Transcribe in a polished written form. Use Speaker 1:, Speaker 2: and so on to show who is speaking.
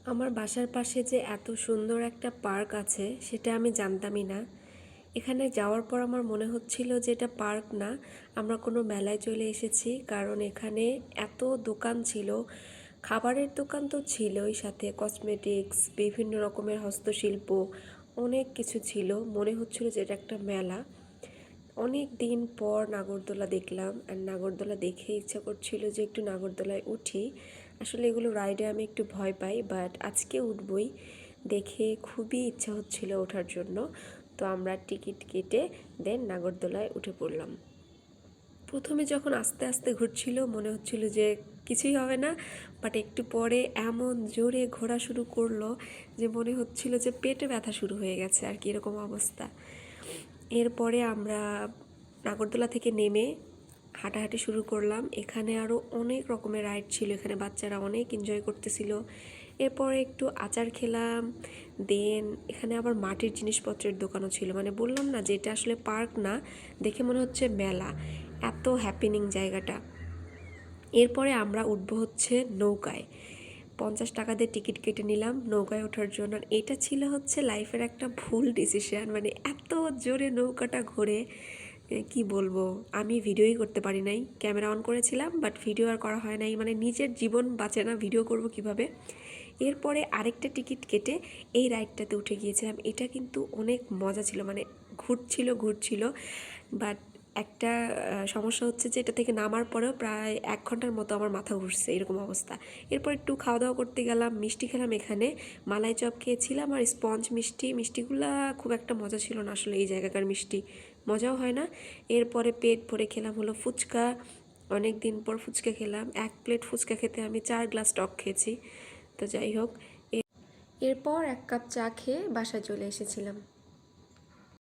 Speaker 1: আমার বাসার পাশে যে এত সুন্দর একটা পার্ক আছে সেটা আমি জানতামই না। এখানে যাওয়ার পর আমার মনে হচ্ছিল যে এটা পার্ক না, আমরা কোনো মেলায় চলে এসেছি। কারণ এখানে এত দোকান ছিল, খাবারের দোকান তো ছিলই, সাথে কসমেটিক্স, বিভিন্ন রকমের হস্তশিল্প, অনেক কিছু ছিল। মনে হচ্ছিল যে এটা একটা মেলা। অনেক দিন পর নাগরদোলা দেখলাম, আর নাগরদোলা দেখে ইচ্ছা করছিল যে একটু নাগরদোলায় উঠি। আসলে এগুলো রাইডে আমি একটু ভয় পাই, বাট আজকে উঠবই, দেখে খুবই ইচ্ছা হচ্ছিল ওঠার জন্য। তো আমরা টিকিট কেটে দেন নাগরদোলায় উঠে পড়লাম। প্রথমে যখন আস্তে আস্তে ঘুরছিল মনে হচ্ছিল যে কিছুই হবে না, বাট একটু পরে এমন জোরে ঘোরা শুরু করলো যে মনে হচ্ছিল যে পেটে ব্যথা শুরু হয়ে গেছে আর কি, এরকম অবস্থা। এরপরে আমরা নাগরদোলা থেকে নেমে হাঁটাহাঁটি শুরু করলাম। এখানে আরও অনেক রকমের রাইড ছিল, এখানে বাচ্চারা অনেক এনজয় করতেছিল। এরপরে একটু আচার খেলাম। দেন এখানে আবার মাটির জিনিসপত্রের দোকানও ছিল, মানে বললাম না যে এটা আসলে পার্ক না, দেখে মনে হচ্ছে মেলা, এত হ্যাপিনিং জায়গাটা। এরপরে আমরা উঠবো হচ্ছে নৌকায়। 50 টাকা দিয়ে টিকিট কেটে নিলাম নৌকায় ওঠার জন্য। আর এটা ছিল হচ্ছে লাইফের একটা ভুল ডিসিশন, মানে এত জোরে নৌকাটা ঘোরে কি বলবো। আমি ভিডিওই করতে পারি নাই, ক্যামেরা অন করেছিলাম বাট ভিডিও আর করা হয় নাই, মানে নিজের জীবন বাঁচে না, ভিডিও করব কিভাবে। এরপরে আরেকটা টিকিট কেটে এই রাইডটাতে উঠে গিয়েছিলাম। এটা কিন্তু অনেক মজা ছিল, মানে ঘুরছিল বাট একটা সমস্যা হচ্ছে যে এটা থেকে নামার পরেও প্রায় 1 ঘন্টার মতো আমার মাথা ঘুরছে, এরকম অবস্থা। এরপর একটু খাওয়া দাওয়া করতে গেলাম, মিষ্টি খেলাম। এখানে মালাই চপ খেয়েছিলাম আর স্পঞ্জ মিষ্টিগুলা খুব একটা মজা ছিল না, আসলে এই জায়গাকার মিষ্টি মজাও হয় না। এরপরে পেট ভরে খেলাম হলো ফুচকা। অনেক দিন পর ফুচকা খেলাম। 1 প্লেট ফুচকা খেতে আমি 4 গ্লাস টক খেয়েছি। তো যাই হোক, এরপর 1 কাপ চা খেয়ে বাসায় চলে এসেছিলাম।